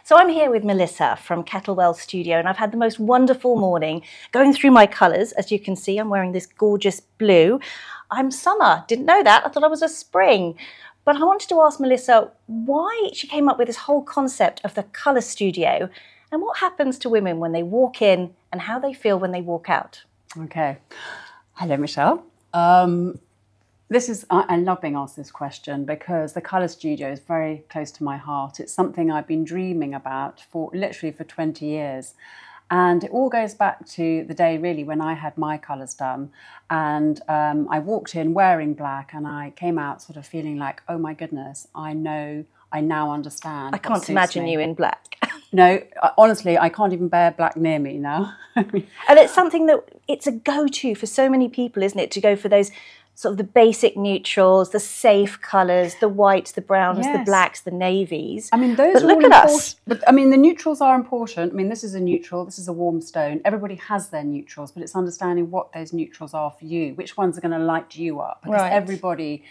So I'm here with Melissa from Kettlewell Studio, and I've had the most wonderful morning going through my colours. As you can see, I'm wearing this gorgeous blue. I'm summer. Didn't know that. I thought I was a spring. But I wanted to ask Melissa why she came up with this whole concept of the colour studio and what happens to women when they walk in and how they feel when they walk out. Okay. Hello, Michelle. I love being asked this question because the colour studio is very close to my heart. It's something I've been dreaming about for literally for 20 years. And it all goes back to the day really when I had my colours done. And I walked in wearing black and I came out sort of feeling like, oh my goodness, I now understand. I can't imagine you in black. No, honestly, I can't even bear black near me now. And it's something that it's a go-to for so many people, isn't it? To go for those sort of the basic neutrals, the safe colours, the whites, the browns, the blacks, the navies. I mean, those but are look all at important. us. But I mean, the neutrals are important. I mean, this is a neutral, this is a warm stone. Everybody has their neutrals, but it's understanding what those neutrals are for you, which ones are going to light you up. Because everybody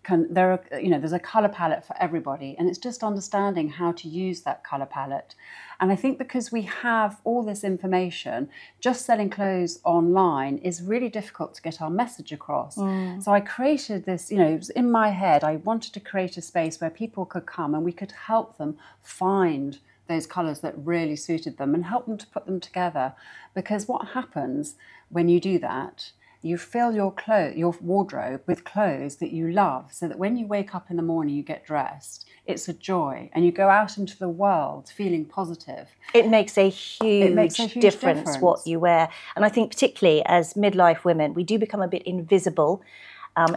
there's a colour palette for everybody, and it's just understanding how to use that colour palette. And I think because we have all this information, just selling clothes online is really difficult to get our message across. So I created this, it was in my head, I wanted to create a space where people could come and we could help them find those colours that really suited them and help them to put them together. Because what happens when you do that, you fill your wardrobe with clothes that you love, so that when you wake up in the morning, you get dressed, it's a joy, and you go out into the world feeling positive. It makes a huge difference what you wear. And I think particularly as midlife women, we do become a bit invisible.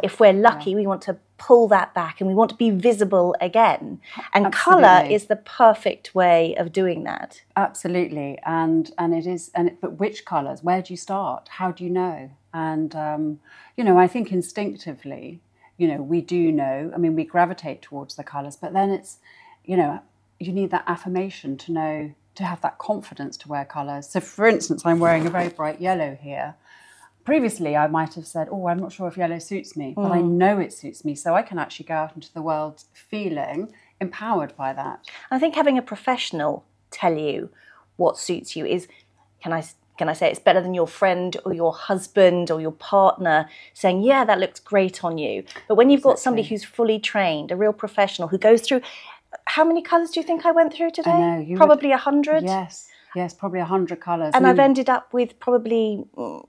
If we're lucky, we want to pull that back and we want to be visible again. And colour is the perfect way of doing that. Absolutely. But which colours? Where do you start? How do you know? And, I think instinctively, we do know. I mean, we gravitate towards the colours, but then it's, you need that affirmation to know, to have that confidence to wear colours. So, for instance, I'm wearing a very bright yellow here. Previously, I might have said, oh, I'm not sure if yellow suits me, but I know it suits me. So I can actually go out into the world feeling empowered by that. I think having a professional tell you what suits you is, can I say it's better than your friend or your husband or your partner saying, yeah, that looks great on you. But when you've got somebody who's fully trained, a real professional who goes through, how many colours do you think I went through today? I know, probably 100? Yes, probably 100 colours. And I've ended up with probably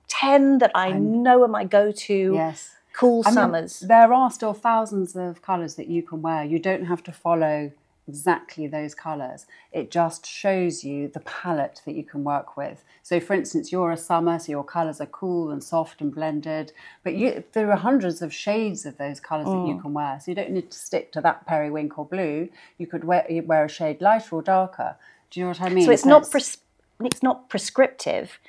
10 that I know are my go-to cool summers. There are still thousands of colours that you can wear. You don't have to follow exactly those colours. It just shows you the palette that you can work with. So, for instance, you're a summer, so your colours are cool and soft and blended. But there are hundreds of shades of those colours that you can wear. So you don't need to stick to that periwinkle blue. You could wear a shade lighter or darker. Do you know what I mean? So it's not prescriptive,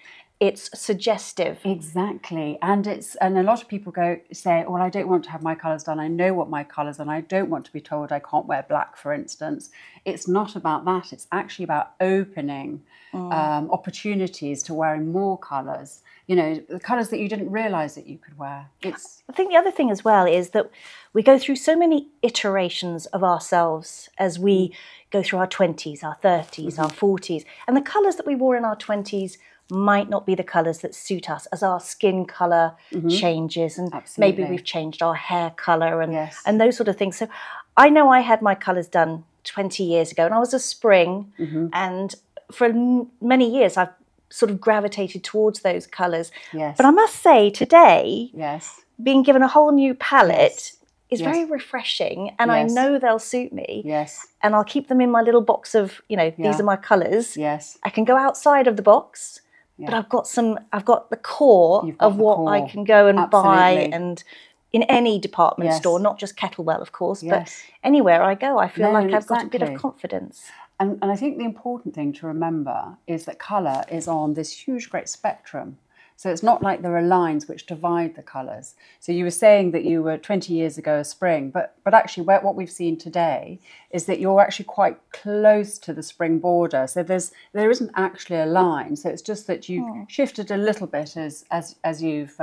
it's suggestive. Exactly. And a lot of people say, well, I don't want to have my colours done. I know what my colours are, and I don't want to be told I can't wear black, for instance. It's not about that. It's actually about opening opportunities to wearing more colours. The colours that you didn't realise that you could wear. I think the other thing as well is that we go through so many iterations of ourselves as we go through our 20s, our 30s, our 40s. And the colours that we wore in our 20s might not be the colours that suit us as our skin colour changes. And maybe we've changed our hair colour and those sort of things. So I know I had my colours done 20 years ago and I was a spring. And for many years I've sort of gravitated towards those colours. But I must say today, being given a whole new palette is very refreshing, and I know they'll suit me. And I'll keep them in my little box of, these are my colours. I can go outside of the box, but I've got the core of what I can go and buy and in any department store, not just Kettlewell, of course, but anywhere I go, I feel like I've got a bit of confidence. And I think the important thing to remember is that colour is on this huge, great spectrum. So it's not like there are lines which divide the colours. So you were saying that you were 20 years ago a spring, but actually what we've seen today is that you're actually quite close to the spring border. So there isn't actually a line. So it's just that you've shifted a little bit as you've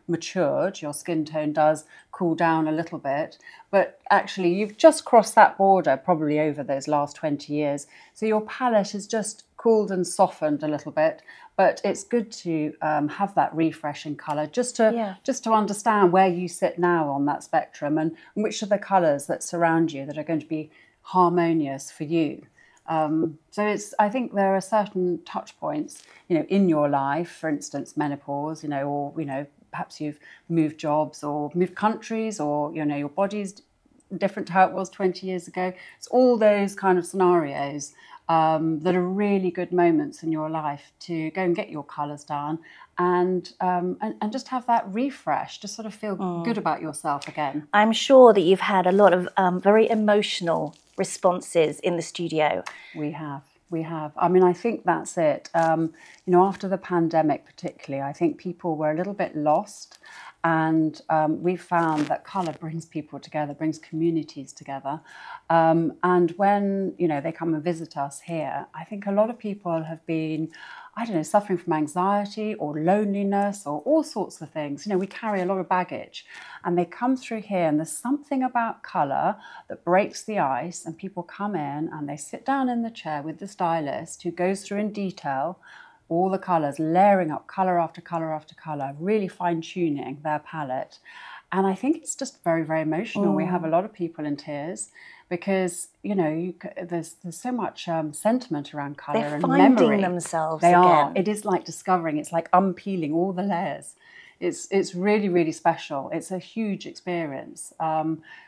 matured. Your skin tone does cool down a little bit, but actually you've just crossed that border probably over those last 20 years. So your palette has just cooled and softened a little bit, but it's good to have that refresh in colour just to understand where you sit now on that spectrum and which are the colours that surround you that are going to be harmonious for you. So I think there are certain touch points, in your life, for instance, menopause, or, perhaps you've moved jobs or moved countries, or, your body's different to how it was 20 years ago. It's all those kind of scenarios that are really good moments in your life to go and get your colours done and just have that refresh, just sort of feel good about yourself again. I'm sure that you've had a lot of very emotional responses in the studio. We have. I mean, I think that's it. After the pandemic particularly, I think people were a little bit lost. And we found that colour brings people together, brings communities together. And when, they come and visit us here, I think a lot of people have been, suffering from anxiety or loneliness or all sorts of things. We carry a lot of baggage. And they come through here and there's something about colour that breaks the ice, and people come in and they sit down in the chair with the stylist who goes through in detail all the colours, layering up colour after colour after colour, really fine-tuning their palette. And I think it's just very, very emotional. We have a lot of people in tears because, there's so much sentiment around colour and memory. They're finding themselves They again. are. It is like discovering. It's like unpeeling all the layers. It's really, really special. It's a huge experience,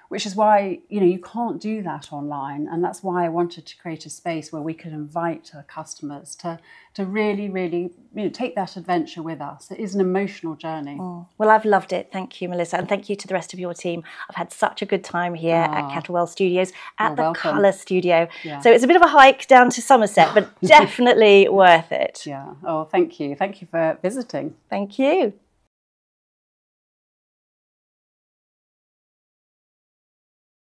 which is why, you can't do that online. And that's why I wanted to create a space where we could invite customers to really, really, take that adventure with us. It is an emotional journey. Well, I've loved it. Thank you, Melissa. And thank you to the rest of your team. I've had such a good time here at Kettlewell Studios, at the Colour Studio. Yeah. So it's a bit of a hike down to Somerset, but definitely worth it. Yeah. Oh, thank you. Thank you for visiting. Thank you.